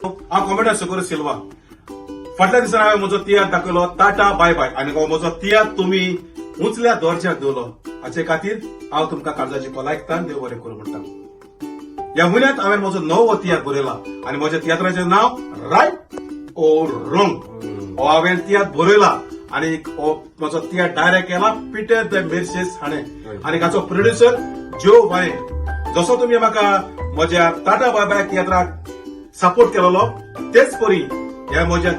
हांव कॉमेडियन सुकोर सिल्वा. फाटल्या दिसांनी हांवें म्हजो तियात्र दाखयलो टाटा बाय बाय आनी हो म्हजो तियात्र तुमी उंचल्या दर्ज्याक दवरलो हाचे खातीर हांव तुमकां काळजाची भलायकतान देव बरें करूं म्हणटा. ह्या म्हयन्यांत हांवें म्हजो नवो तियात्र बरयला आनी म्हज्या तियात्राचें नांव रायट ओर रॉंग. हो हांवें तियात्र बरयला आनी हो म्हजो तियात्र डायरेक्ट केला पिटर द मेर्सेस हाणें आनी हाचो प्रोड्युसर जो वायट. जसो तुमी म्हाका म्हज्या टाटा बाय बाय तियात्राक सपोर्ट केलेलो तेच परी ह्या म्हज्या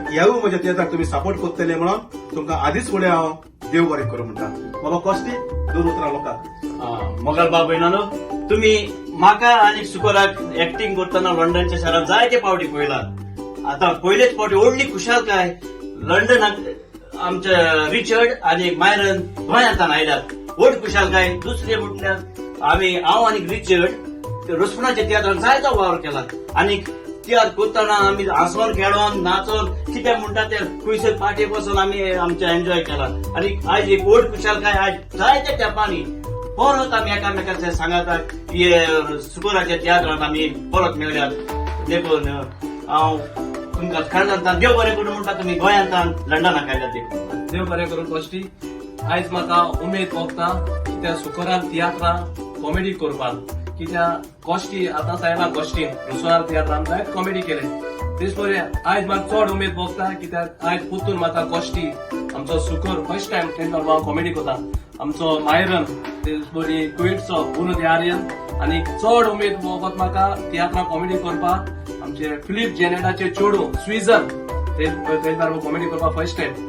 तियात्राक तुमी सपोर्ट करतले म्हणून तुमकां आदींच फुडें हांव देव बरें करूं म्हणटा. बाबा कॉस्टी दोन उतरां लोकांक. मोगल बाब भयणानो, तुम्ही म्हाका आनी सुकोराक एक्टिंग करतना लंडनच्या शारात जायते पावटी पळयलात. आता पयलेच पावटी व्हडली खुशालकाय लंडनाक आमचे रिचर्ड आनी मायरन गोंयांतल्यान आयल्यात. व्हड खुशालकाय. दुसरे म्हटल्यार हांव आनी रिचर्ड रसपुणाच्या तियात्राक जायतो वावर केला आनी तियात्र करतना आमी हांसोन खेळोन नाचोन कितें म्हणटा ते खंयसर पाटी बसून आमी आमचे एन्जॉय केला. आनी आयज एक व्हड खुशालकाय आयज जायत्या तेंपांनी परत आमी एकामेकाचे सांगातात सुकोराच्या तियात्रांत आमी परत मेळ्यात. देखून हांव तुमकां खऱ्यांतल्यान देव बरें करूं म्हणटा. तुमी गोंयांतल्यान लंडनाक आयल्यात देखून देव बरें करून कॉस्टी. आयज म्हाका उमेद भोगता कित्याक सुकोरान तियात्रां कॉमेडी करपाक. कित्याक कॉस्टी आतां आयला कॉस्टीन रुसोनार तियात्रान जायत कॉमेडी केले. तेच परेन आयज म्हाका चड उमेद भोगता कित्याक आयज पुतून म्हाका कॉस्टी आमचो सुकोर फर्स्ट टायम तेंका हांव कॉमेडी करता. आमचो मायरन तेच बरी क्विट्सो उनो आर्यन आनी चड उमेद भोगत म्हाका तियात्रां कॉमेडी करपाक. आमचे फिलीप जेनेटाचे चेडू स्विझन तेच बाराबर कॉमेडी करपाक फर्स्ट टायम.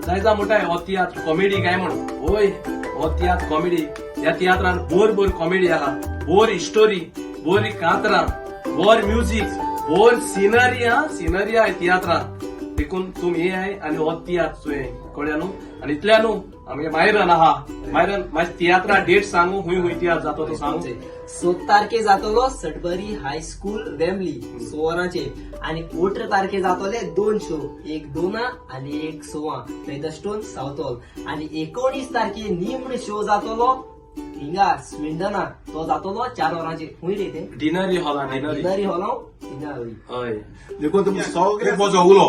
जायजा म्हणटाय हो तियात्र कॉमेडी काय म्हणून. होय, हो तियात्र कॉमेडी. ह्या तियात्रान बोर कॉमेडी आहा, बोर हिस्टोरी, बोर कातरां, बोर म्युझिक, बोर सिनरी. सिनरी आहे तियात्रान. देखून तुमी हे आहे आनी हो तियात्र कळ्या न्हू. आनी इतल्या न्हू आमगे मायरन आहा. मायरन माझ्या तियात्रा डेट सांगू हुंय तियात्र जातो तो सांगू. 7 तारखे जातलो सटबरी हायस्कूल वेमली 16 आणि 18 तारखे जातले 2 शो, एक 2 आणि एक 16 थंय साउथ हॉल. आणि 19 तारखे निमण शो जातलो हिंगा स्विंडना. तो जातलो 4 वरांचेर. हुंय रे ते डिनरी हॉलान. डिनरी हॉलां थिंगा. हय. देखून तुमी सगळे म्हजो उलो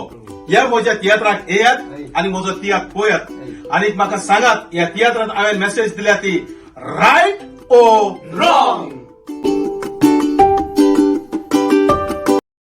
ह्या म्हज्या तियात्राक येयात आनी म्हजो तियात्र पळयात आनी म्हाका सांगात ह्या तियात्रांत हांवें मेसेज दिल्या ती रायट ओ रॉंग.